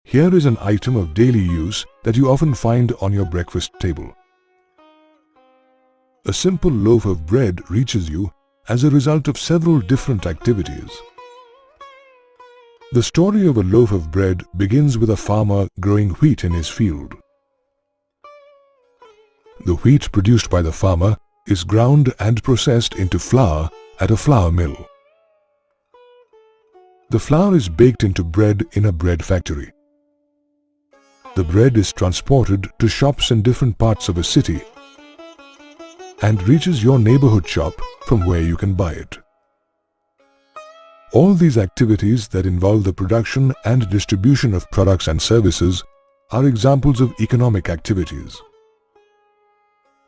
Here is an item of daily use that you often find on your breakfast table. A simple loaf of bread reaches you as a result of several different activities. The story of a loaf of bread begins with a farmer growing wheat in his field. The wheat produced by the farmer is ground and processed into flour at a flour mill. The flour is baked into bread in a bread factory. The bread is transported to shops in different parts of a city and reaches your neighborhood shop from where you can buy it. All these activities that involve the production and distribution of products and services are examples of economic activities.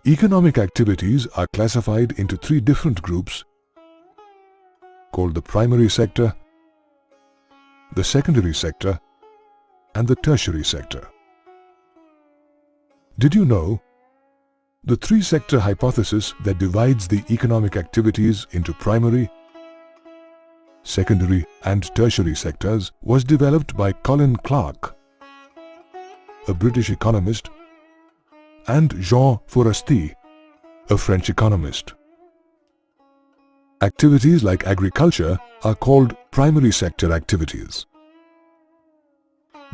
Economic activities are classified into three different groups called the primary sector, the secondary sector, and the tertiary sector. Did you know the three-sector hypothesis that divides the economic activities into primary, secondary, and tertiary sectors was developed by Colin Clark, a British economist, and Jean Forestier, a French economist. Activities like agriculture are called primary sector activities.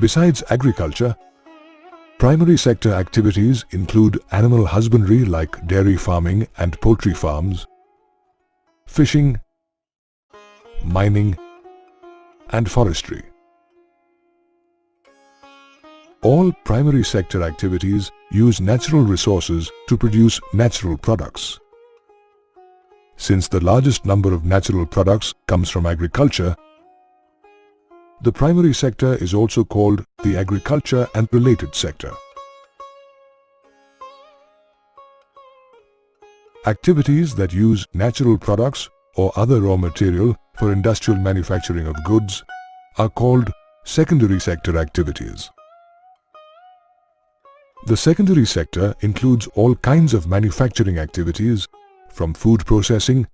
Besides agriculture, primary sector activities include animal husbandry like dairy farming and poultry farms, fishing, mining, and forestry. All primary sector activities use natural resources to produce natural products. Since the largest number of natural products comes from agriculture, the primary sector is also called the agriculture and related sector. Activities that use natural products or other raw material for industrial manufacturing of goods are called secondary sector activities. The secondary sector includes all kinds of manufacturing activities, from food processing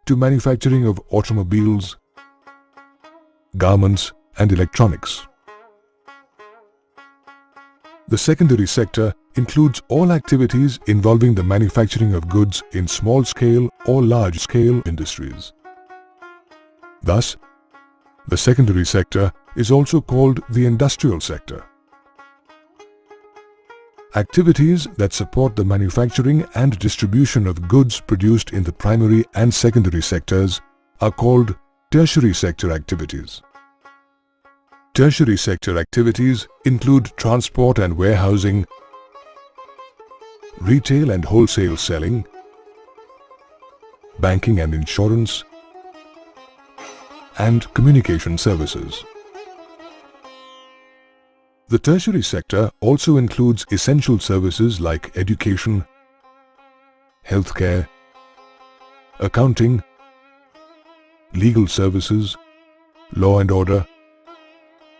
to manufacturing of automobiles, garments, and electronics. The secondary sector includes all activities involving the manufacturing of goods in small-scale or large-scale industries. Thus, the secondary sector is also called the industrial sector. Activities that support the manufacturing and distribution of goods produced in the primary and secondary sectors are called tertiary sector activities. Tertiary sector activities include transport and warehousing, retail and wholesale selling, banking and insurance, and communication services. The tertiary sector also includes essential services like education, healthcare, accounting, legal services, law and order,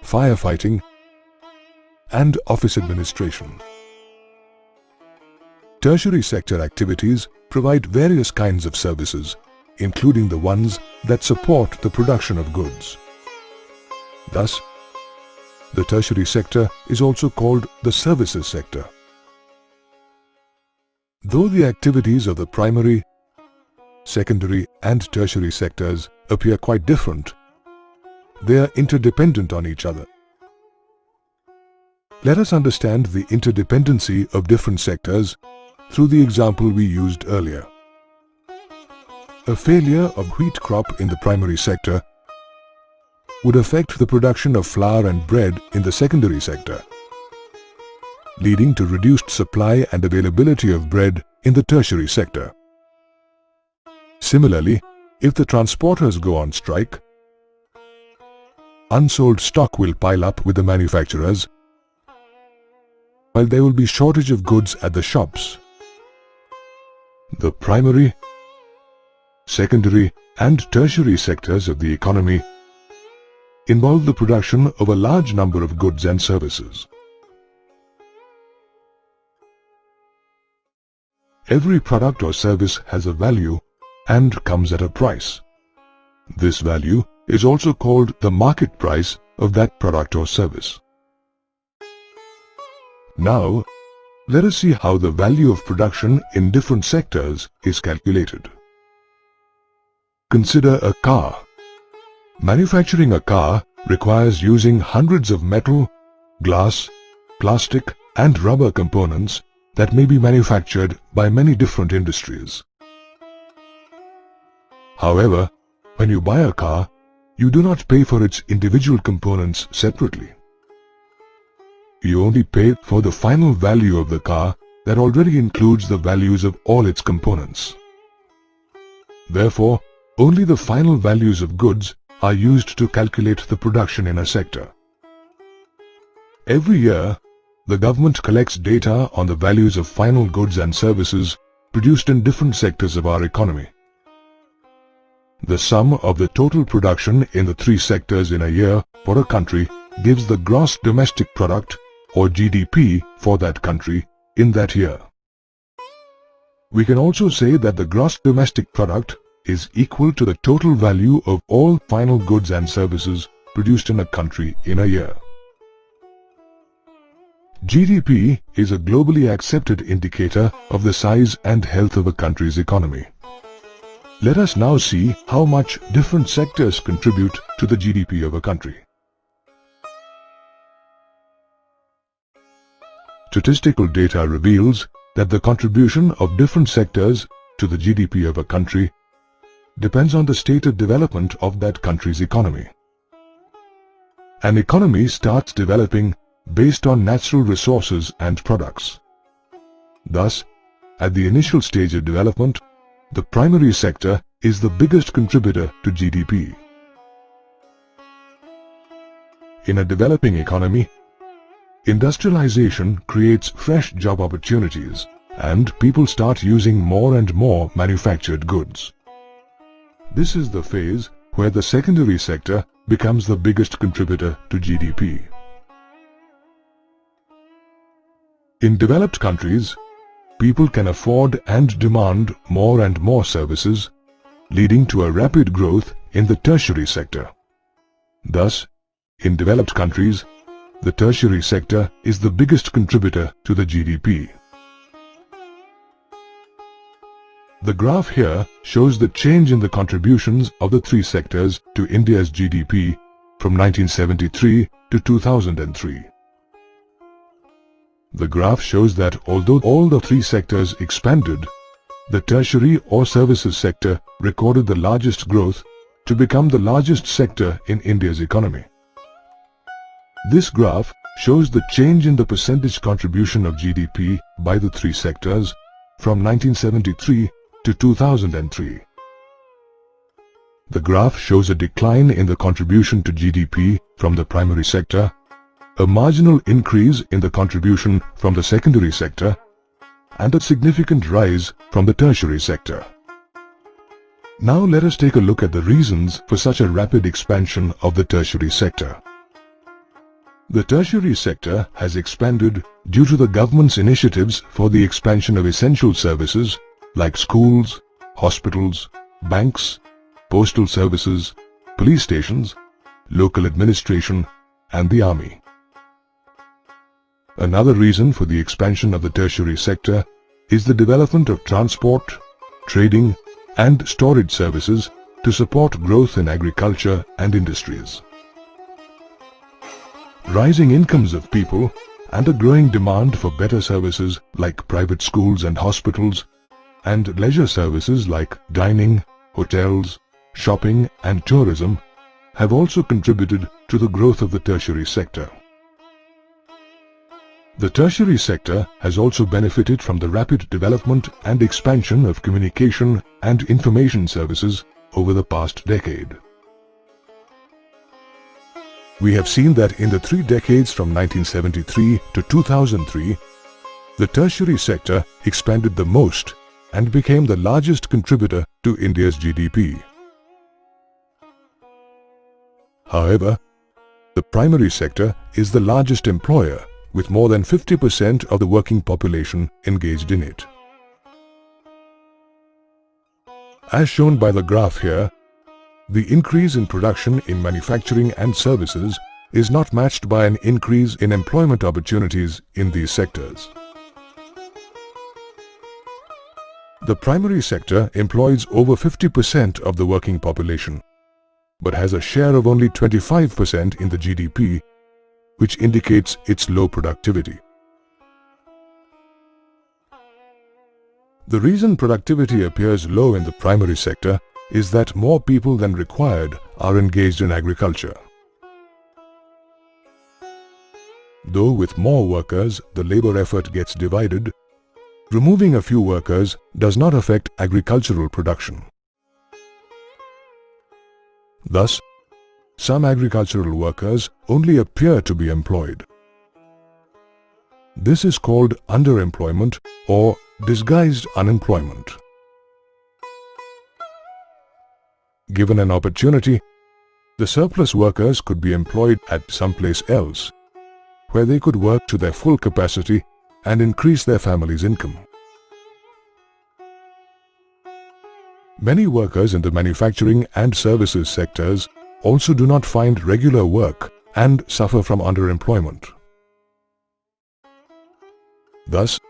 firefighting, and office administration. Tertiary sector activities provide various kinds of services, including the ones that support the production of goods. Thus, the tertiary sector is also called the services sector. Though the activities of the primary, secondary, and tertiary sectors appear quite different, they are interdependent on each other. Let us understand the interdependency of different sectors through the example we used earlier. A failure of wheat crop in the primary sector would affect the production of flour and bread in the secondary sector, leading to reduced supply and availability of bread in the tertiary sector. Similarly, if the transporters go on strike, unsold stock will pile up with the manufacturers, while there will be shortage of goods at the shops. The primary, secondary, and tertiary sectors of the economy involve the production of a large number of goods and services. Every product or service has a value and comes at a price. This value is also called the market price of that product or service. Now, let us see how the value of production in different sectors is calculated. Consider a car. Manufacturing a car requires using hundreds of metal, glass, plastic, and rubber components that may be manufactured by many different industries. However, when you buy a car, you do not pay for its individual components separately. You only pay for the final value of the car that already includes the values of all its components. Therefore, only the final values of goods are used to calculate the production in a sector. Every year, the government collects data on the values of final goods and services produced in different sectors of our economy. The sum of the total production in the three sectors in a year for a country gives the gross domestic product or GDP for that country in that year. We can also say that the gross domestic product is equal to the total value of all final goods and services produced in a country in a year. GDP is a globally accepted indicator of the size and health of a country's economy. Let us now see how much different sectors contribute to the GDP of a country. Statistical data reveals that the contribution of different sectors to the GDP of a country depends on the state of development of that country's economy. An economy starts developing based on natural resources and products. Thus, at the initial stage of development, the primary sector is the biggest contributor to GDP. In a developing economy, industrialization creates fresh job opportunities and people start using more and more manufactured goods. This is the phase where the secondary sector becomes the biggest contributor to GDP. In developed countries, people can afford and demand more and more services, leading to a rapid growth in the tertiary sector. Thus, in developed countries, the tertiary sector is the biggest contributor to the GDP. The graph here shows the change in the contributions of the three sectors to India's GDP from 1973 to 2003. The graph shows that although all the three sectors expanded, the tertiary or services sector recorded the largest growth to become the largest sector in India's economy. This graph shows the change in the percentage contribution of GDP by the three sectors from 1973 to 2003. The graph shows a decline in the contribution to GDP from the primary sector, a marginal increase in the contribution from the secondary sector, and a significant rise from the tertiary sector. Now let us take a look at the reasons for such a rapid expansion of the tertiary sector. The tertiary sector has expanded due to the government's initiatives for the expansion of essential services like schools, hospitals, banks, postal services, police stations, local administration, and the army. Another reason for the expansion of the tertiary sector is the development of transport, trading, and storage services to support growth in agriculture and industries. Rising incomes of people and a growing demand for better services like private schools and hospitals, and leisure services like dining, hotels, shopping, and tourism have also contributed to the growth of the tertiary sector. The tertiary sector has also benefited from the rapid development and expansion of communication and information services over the past decade. We have seen that in the 3 decades from 1973 to 2003, the tertiary sector expanded the most and became the largest contributor to India's GDP. However, the primary sector is the largest employer, with more than 50% of the working population engaged in it. As shown by the graph here, the increase in production in manufacturing and services is not matched by an increase in employment opportunities in these sectors. The primary sector employs over 50% of the working population, but has a share of only 25% in the GDP, which indicates its low productivity. The reason productivity appears low in the primary sector is that more people than required are engaged in agriculture. Though with more workers, the labor effort gets divided, removing a few workers does not affect agricultural production. Thus, some agricultural workers only appear to be employed. This is called underemployment or disguised unemployment. Given an opportunity, the surplus workers could be employed at someplace else, where they could work to their full capacity and increase their family's income. Many workers in the manufacturing and services sectors also do not find regular work and suffer from underemployment. Thus,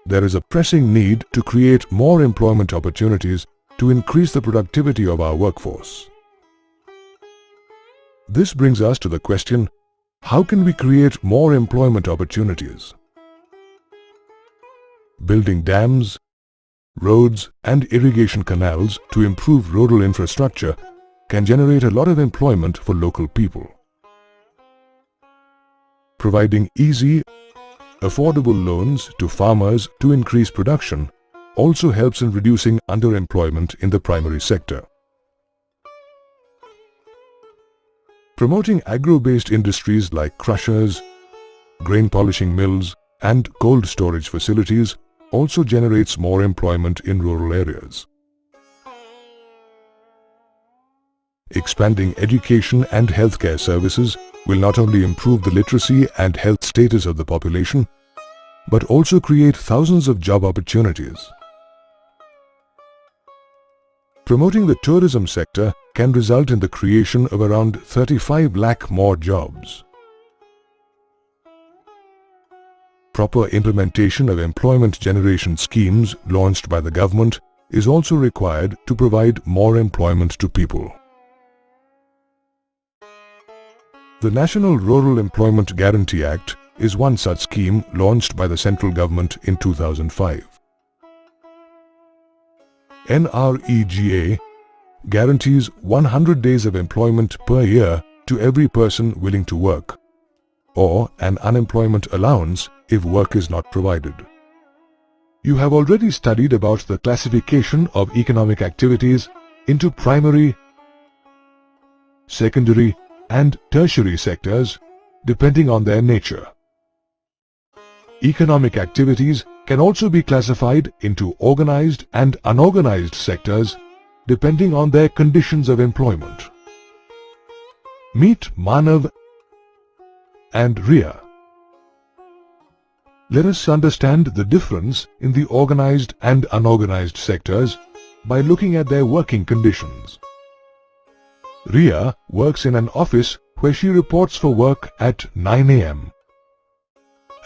there is a pressing need to create more employment opportunities to increase the productivity of our workforce. This brings us to the question, how can we create more employment opportunities? Building dams, roads and irrigation canals to improve rural infrastructure can generate a lot of employment for local people. Providing easy, affordable loans to farmers to increase production also helps in reducing underemployment in the primary sector. Promoting agro-based industries like crushers, grain polishing mills, and cold storage facilities also generates more employment in rural areas. Expanding education and healthcare services will not only improve the literacy and health status of the population, but also create thousands of job opportunities. Promoting the tourism sector can result in the creation of around 35 lakh more jobs. Proper implementation of employment generation schemes launched by the government is also required to provide more employment to people. The National Rural Employment Guarantee Act is one such scheme launched by the central government in 2005. NREGA guarantees 100 days of employment per year to every person willing to work, or an unemployment allowance if work is not provided. You have already studied about the classification of economic activities into primary, secondary, and tertiary sectors depending on their nature. Economic activities can also be classified into organized and unorganized sectors depending on their conditions of employment. Meet Manav and Riya. Let us understand the difference in the organized and unorganized sectors by looking at their working conditions. Riya works in an office where she reports for work at 9 a.m.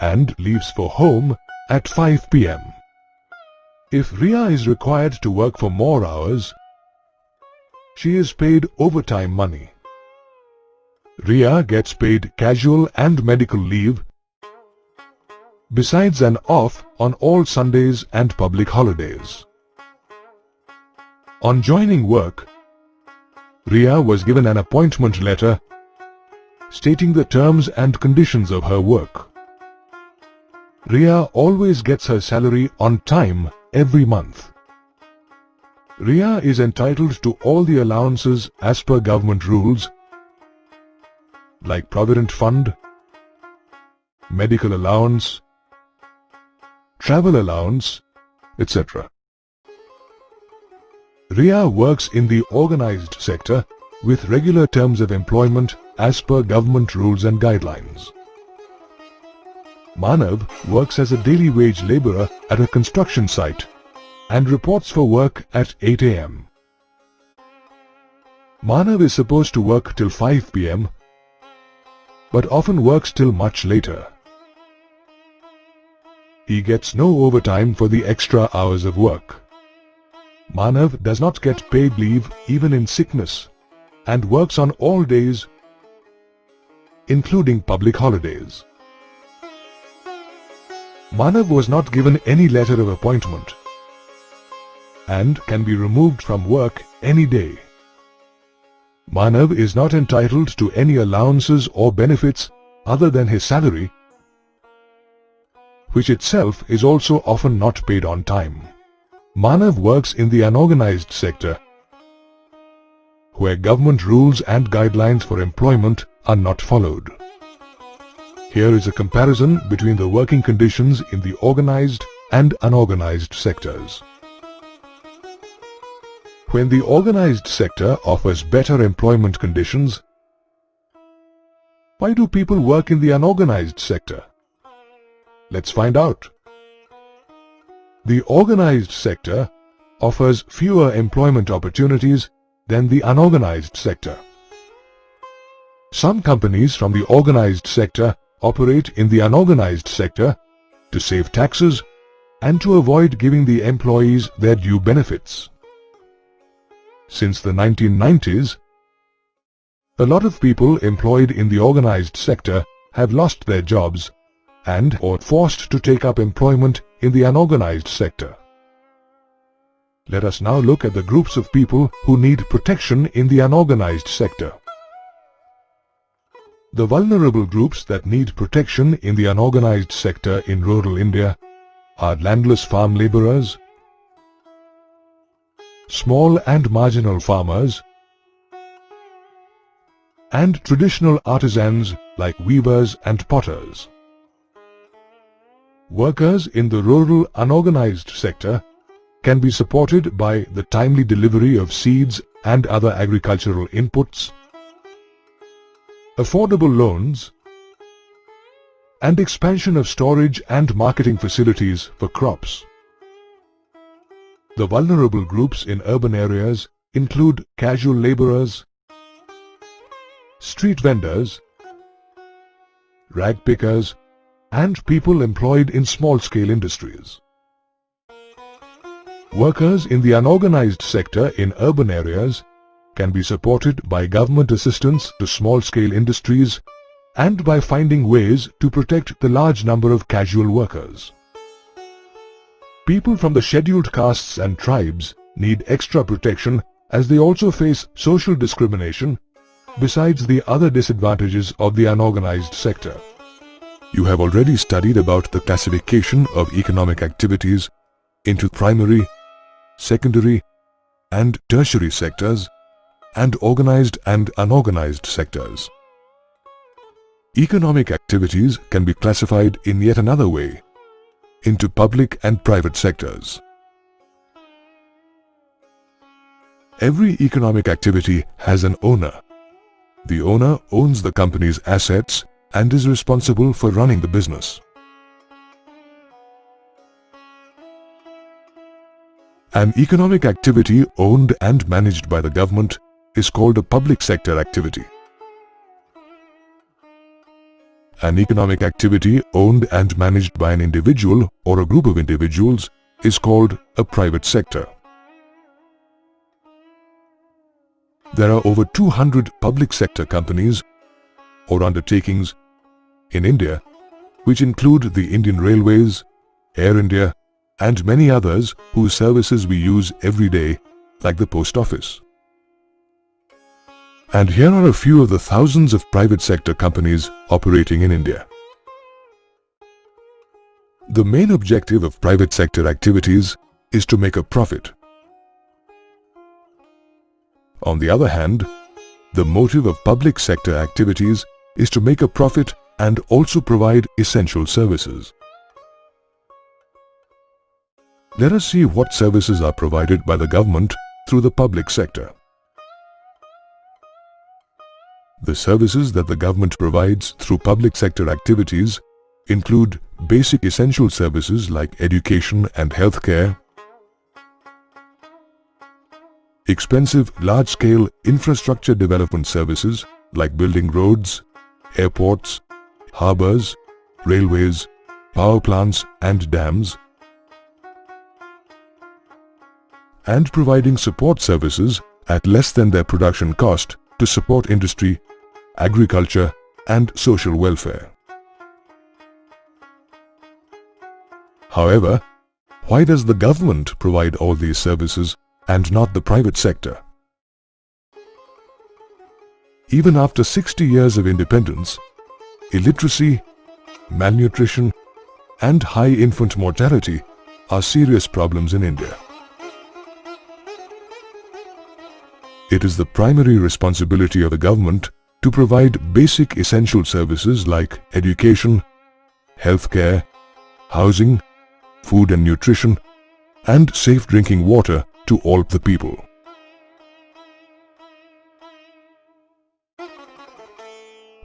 and leaves for home at 5 p.m. If Riya is required to work for more hours, she is paid overtime money. Riya gets paid casual and medical leave, besides an off on all Sundays and public holidays. On joining work, Riya was given an appointment letter stating the terms and conditions of her work. Riya always gets her salary on time every month. Riya is entitled to all the allowances as per government rules like Provident Fund, medical allowance, travel allowance, etc. Riya works in the organized sector with regular terms of employment as per government rules and guidelines. Manav works as a daily wage laborer at a construction site and reports for work at 8 a.m. Manav is supposed to work till 5 p.m. but often works till much later. He gets no overtime for the extra hours of work. Manav does not get paid leave even in sickness and works on all days, including public holidays. Manav was not given any letter of appointment and can be removed from work any day. Manav is not entitled to any allowances or benefits other than his salary, which itself is also often not paid on time. Manav works in the unorganized sector, where government rules and guidelines for employment are not followed. Here is a comparison between the working conditions in the organized and unorganized sectors. When the organized sector offers better employment conditions, why do people work in the unorganized sector? Let's find out. The organized sector offers fewer employment opportunities than the unorganized sector. Some companies from the organized sector operate in the unorganized sector to save taxes and to avoid giving the employees their due benefits. Since the 1990s, a lot of people employed in the organized sector have lost their jobs and or forced to take up employment in the unorganized sector. Let us now look at the groups of people who need protection in the unorganized sector. The vulnerable groups that need protection in the unorganized sector in rural India are landless farm laborers, small and marginal farmers, and traditional artisans like weavers and potters. Workers in the rural unorganized sector can be supported by the timely delivery of seeds and other agricultural inputs, affordable loans, and expansion of storage and marketing facilities for crops. The vulnerable groups in urban areas include casual laborers, street vendors, rag pickers, and people employed in small-scale industries. Workers in the unorganized sector in urban areas can be supported by government assistance to small-scale industries and by finding ways to protect the large number of casual workers. People from the scheduled castes and tribes need extra protection as they also face social discrimination besides the other disadvantages of the unorganized sector. You have already studied about the classification of economic activities into primary, secondary, and tertiary sectors, and organized and unorganized sectors. Economic activities can be classified in yet another way, into public and private sectors. Every economic activity has an owner. The owner owns the company's assets and is responsible for running the business. An economic activity owned and managed by the government is called a public sector activity. An economic activity owned and managed by an individual or a group of individuals is called a private sector. There are over 200 public sector companies or undertakings in India, which include the Indian Railways, Air India, and many others whose services we use every day, like the post office. And here are a few of the thousands of private sector companies operating in India. The main objective of private sector activities is to make a profit. On the other hand, the motive of public sector activities is to make a profit and also provide essential services. Let us see what services are provided by the government through the public sector. The services that the government provides through public sector activities include basic essential services like education and healthcare, expensive large-scale infrastructure development services like building roads, airports, harbors, railways, power plants and dams, and providing support services at less than their production cost to support industry, agriculture, and social welfare. However, why does the government provide all these services and not the private sector? Even after 60 years of independence, illiteracy, malnutrition, and high infant mortality are serious problems in India. It is the primary responsibility of the government to provide basic essential services like education, healthcare, housing, food and nutrition, and safe drinking water to all the people.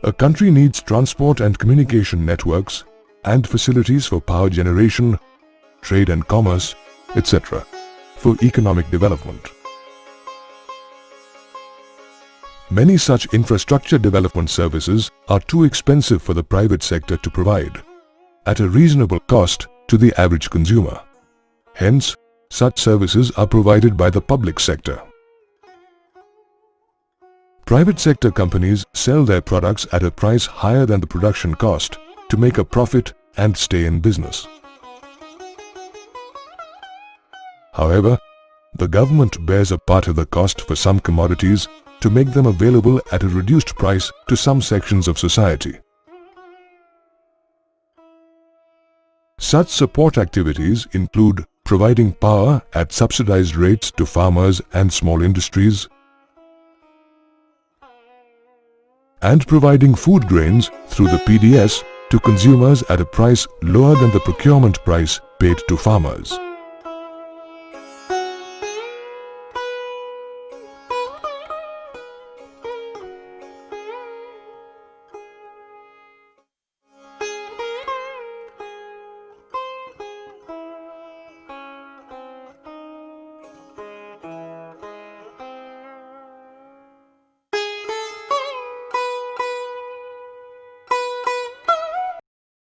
A country needs transport and communication networks and facilities for power generation, trade and commerce, etc. for economic development. Many such infrastructure development services are too expensive for the private sector to provide at a reasonable cost to the average consumer. Hence, such services are provided by the public sector. Private sector companies sell their products at a price higher than the production cost to make a profit and stay in business. However, the government bears a part of the cost for some commodities to make them available at a reduced price to some sections of society. Such support activities include providing power at subsidized rates to farmers and small industries, and providing food grains through the PDS to consumers at a price lower than the procurement price paid to farmers.